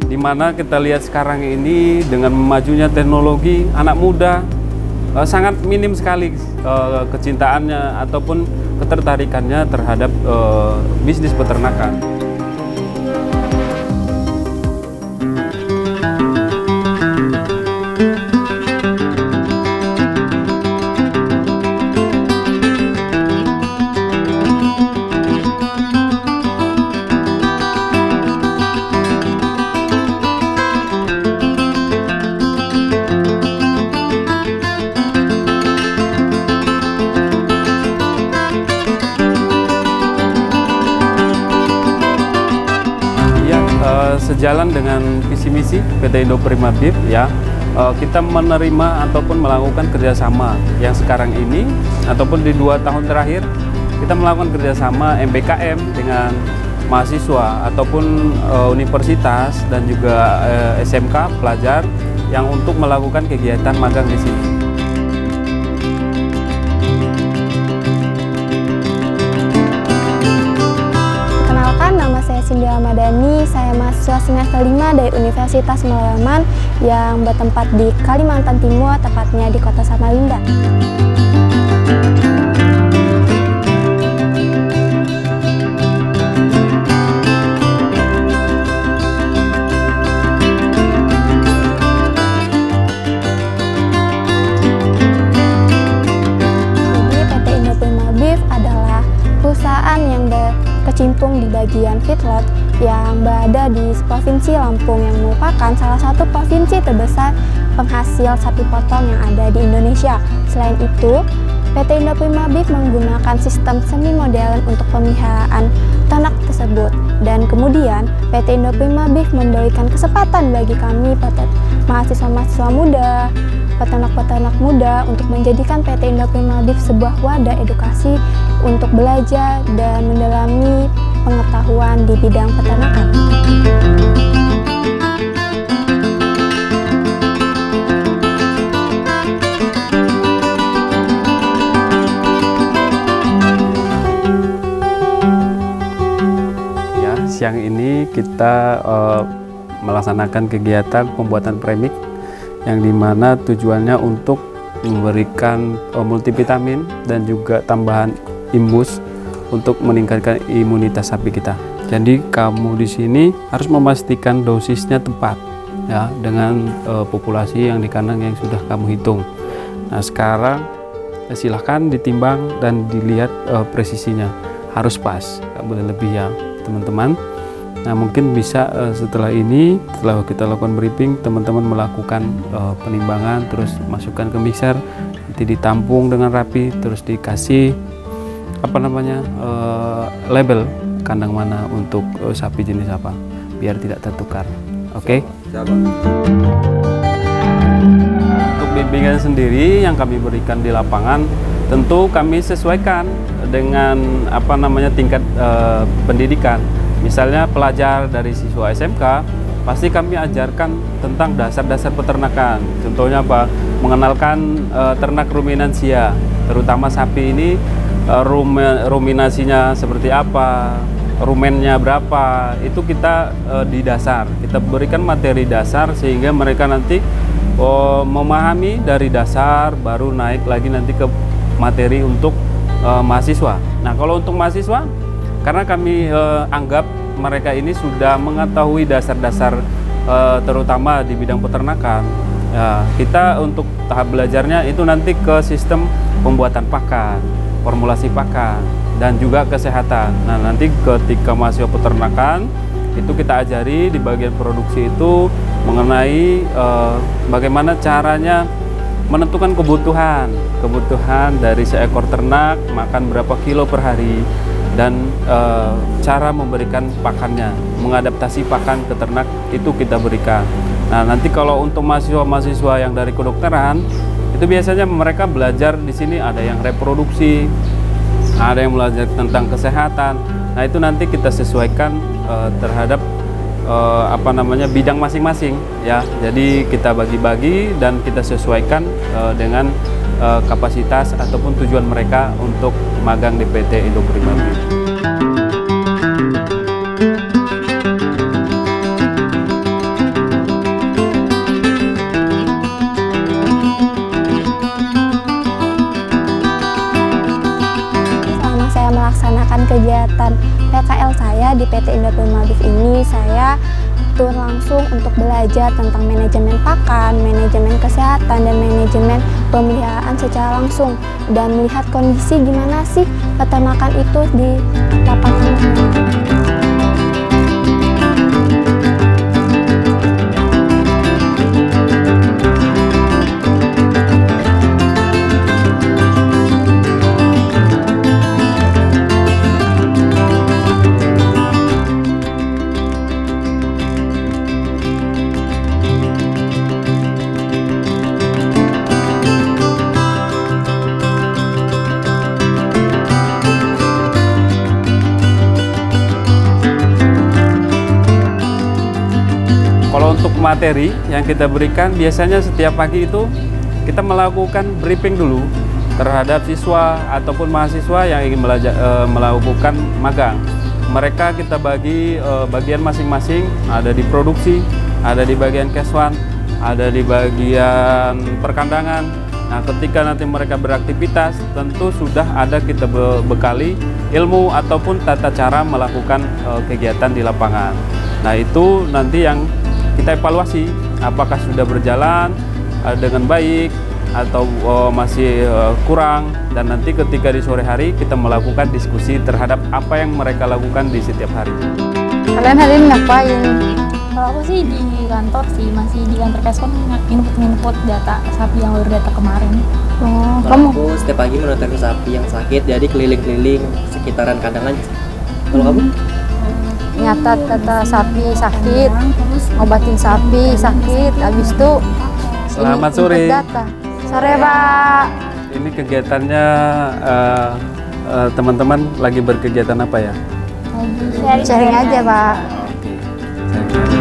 Dimana kita lihat sekarang ini dengan memajunya teknologi, anak muda sangat minim sekali kecintaannya ataupun ketertarikannya terhadap bisnis peternakan. Sejalan dengan visi misi PT Indo Prima Beef ya, kita menerima ataupun melakukan kerjasama yang sekarang ini ataupun di 2 tahun terakhir kita melakukan kerjasama MBKM dengan mahasiswa ataupun universitas dan juga SMK pelajar yang untuk melakukan kegiatan magang di sini. Nama saya Cindy Ahmadani, saya mahasiswa semester 5 dari Universitas Malayaman yang bertempat di Kalimantan Timur, tepatnya di Kota Samarinda. Jadi PT Indo Prima Beef adalah perusahaan yang berkecimpung di bagian feedlot yang berada di Provinsi Lampung yang merupakan salah satu provinsi terbesar penghasil sapi potong yang ada di Indonesia. Selain itu, PT Indo Prima Beef menggunakan sistem semi modern untuk pemeliharaan ternak tersebut. Dan kemudian PT Indo Prima Beef memberikan kesempatan bagi kami mahasiswa-mahasiswa muda, peternak-peternak muda untuk menjadikan PT Indo Prima Beef sebuah wadah edukasi untuk belajar dan mendalami pengetahuan di bidang peternakan. Ya, siang ini kita melaksanakan kegiatan pembuatan premix yang dimana tujuannya untuk memberikan multivitamin dan juga tambahan imbus untuk meningkatkan imunitas sapi kita. Jadi kamu di sini harus memastikan dosisnya tepat ya dengan populasi yang di kandang yang sudah kamu hitung. Nah sekarang silahkan ditimbang dan dilihat presisinya harus pas, nggak boleh lebih ya teman-teman. Nah mungkin bisa setelah ini, setelah kita lakukan briefing, teman-teman melakukan penimbangan, terus masukkan ke mixer, nanti ditampung dengan rapi, terus dikasih label kandang mana untuk sapi jenis apa, biar tidak tertukar. Oke? Untuk bimbingan sendiri yang kami berikan di lapangan, tentu kami sesuaikan dengan tingkat pendidikan. Misalnya pelajar dari siswa SMK, pasti kami ajarkan tentang dasar-dasar peternakan. Contohnya apa? Mengenalkan ternak ruminansia, terutama sapi ini ruminasinya seperti apa, rumennya berapa, itu kita di dasar. Kita berikan materi dasar sehingga mereka nanti memahami dari dasar, baru naik lagi nanti ke materi untuk mahasiswa. Nah kalau untuk mahasiswa, karena kami anggap mereka ini sudah mengetahui dasar-dasar terutama di bidang peternakan, ya, kita untuk tahap belajarnya itu nanti ke sistem pembuatan pakan, formulasi pakan, dan juga kesehatan. Nah nanti ketika mahasiswa peternakan itu kita ajari di bagian produksi itu mengenai bagaimana caranya menentukan kebutuhan dari seekor ternak, makan berapa kilo per hari, dan cara memberikan pakannya, mengadaptasi pakan ke ternak itu kita berikan. Nah nanti kalau untuk mahasiswa-mahasiswa yang dari kedokteran, itu biasanya mereka belajar di sini ada yang reproduksi, ada yang belajar tentang kesehatan. Nah itu nanti kita sesuaikan terhadap bidang masing-masing ya. Jadi kita bagi-bagi dan kita sesuaikan dengan kapasitas ataupun tujuan mereka untuk magang di PT Indo Prima Beef. PT Indofood Mabif ini saya tur langsung untuk belajar tentang manajemen pakan, manajemen kesehatan, dan manajemen pemeliharaan secara langsung, dan melihat kondisi gimana sih peternakan itu di lapangan. Kalau untuk materi yang kita berikan, biasanya setiap pagi itu kita melakukan briefing dulu terhadap siswa ataupun mahasiswa yang ingin melakukan magang. Mereka kita bagi bagian masing-masing, ada di produksi, ada di bagian keswan, ada di bagian perkandangan. Nah, ketika nanti mereka beraktivitas, tentu sudah ada kita bekali ilmu ataupun tata cara melakukan kegiatan di lapangan. Nah, itu nanti yang kita evaluasi apakah sudah berjalan dengan baik atau masih kurang, dan nanti ketika di sore hari kita melakukan diskusi terhadap apa yang mereka lakukan di setiap hari. Kalian hari ini ngapain? Kalau aku sih di kantor sih, masih di kantor Keswan input data sapi yang baru data kemarin. Oh, Kalau kamu? aku setiap pagi menonton sapi yang sakit, jadi keliling-keliling sekitaran kandang aja. Kalau kamu? Nyatat data sapi sakit, ngobatin sapi sakit, habis itu Selamat input sore. data. Sore, Pak. Ini kegiatannya teman-teman lagi berkegiatan apa ya? Sharing aja, Pak. Oke, saya kira.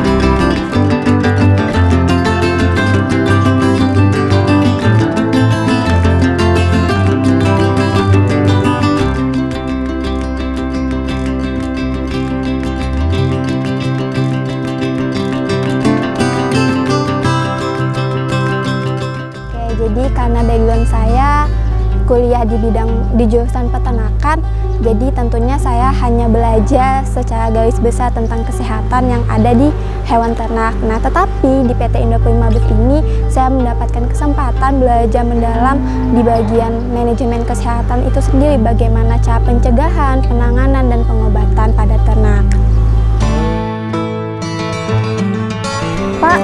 Jadi karena background saya kuliah di jurusan peternakan, jadi tentunya saya hanya belajar secara garis besar tentang kesehatan yang ada di hewan ternak. Nah, tetapi di PT Indofood Mabif ini saya mendapatkan kesempatan belajar mendalam di bagian manajemen kesehatan itu sendiri, bagaimana cara pencegahan, penanganan, dan pengobatan pada ternak. Pak,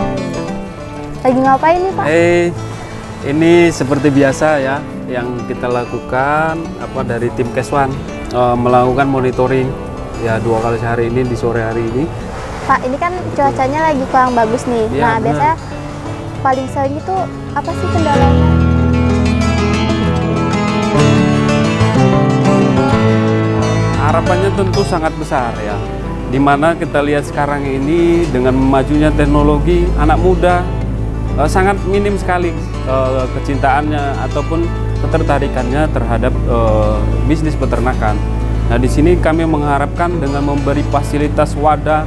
lagi ngapain nih, Pak? Ini seperti biasa ya yang kita lakukan dari tim Keswan, melakukan monitoring ya 2 kali sehari ini di sore hari ini. Pak, ini kan cuacanya lagi kurang bagus nih. Iya, Nah, benar. biasanya paling sering itu apa sih kendalanya? Harapannya tentu sangat besar ya, dimana kita lihat sekarang ini dengan memajunya teknologi, anak muda sangat minim sekali kecintaannya ataupun ketertarikannya terhadap bisnis peternakan. Nah, di sini kami mengharapkan dengan memberi fasilitas wadah,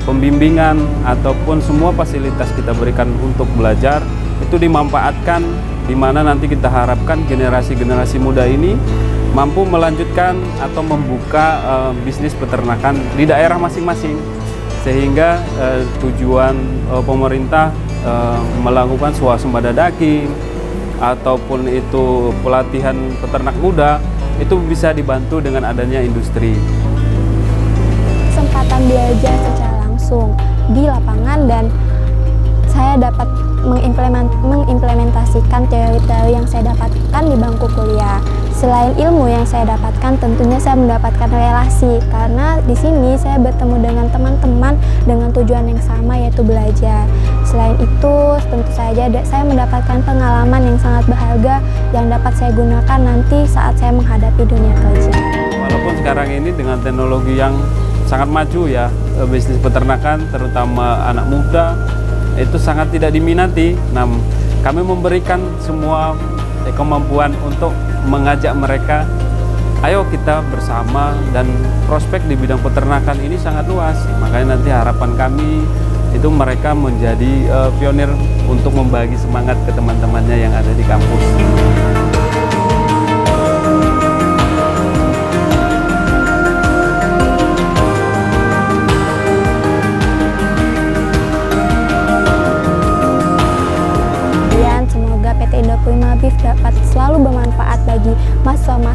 pembimbingan ataupun semua fasilitas kita berikan untuk belajar itu dimanfaatkan, di mana nanti kita harapkan generasi-generasi muda ini mampu melanjutkan atau membuka bisnis peternakan di daerah masing-masing, sehingga tujuan pemerintah melakukan swasembada daging ataupun itu pelatihan peternak muda itu bisa dibantu dengan adanya industri. Kesempatan belajar secara langsung di lapangan, dan saya dapat mengimplementasikan teori-teori yang saya dapatkan di bangku kuliah. Selain ilmu yang saya dapatkan, tentunya saya mendapatkan relasi, karena di sini saya bertemu dengan teman-teman dengan tujuan yang sama, yaitu belajar. Selain itu, tentu saja saya mendapatkan pengalaman yang sangat berharga yang dapat saya gunakan nanti saat saya menghadapi dunia kerja. Walaupun sekarang ini dengan teknologi yang sangat maju ya, bisnis peternakan terutama anak muda itu sangat tidak diminati. Nah, kami memberikan semua kemampuan untuk mengajak mereka, ayo kita bersama, dan prospek di bidang peternakan ini sangat luas. Makanya nanti harapan kami itu mereka menjadi pionir untuk membagi semangat ke teman-temannya yang ada di kampus.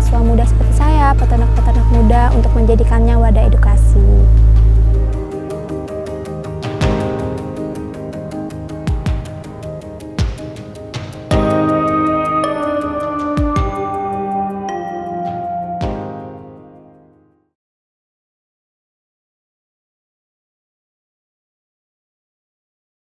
mahasiswa muda seperti saya, peternak-peternak muda untuk menjadikannya wadah edukasi.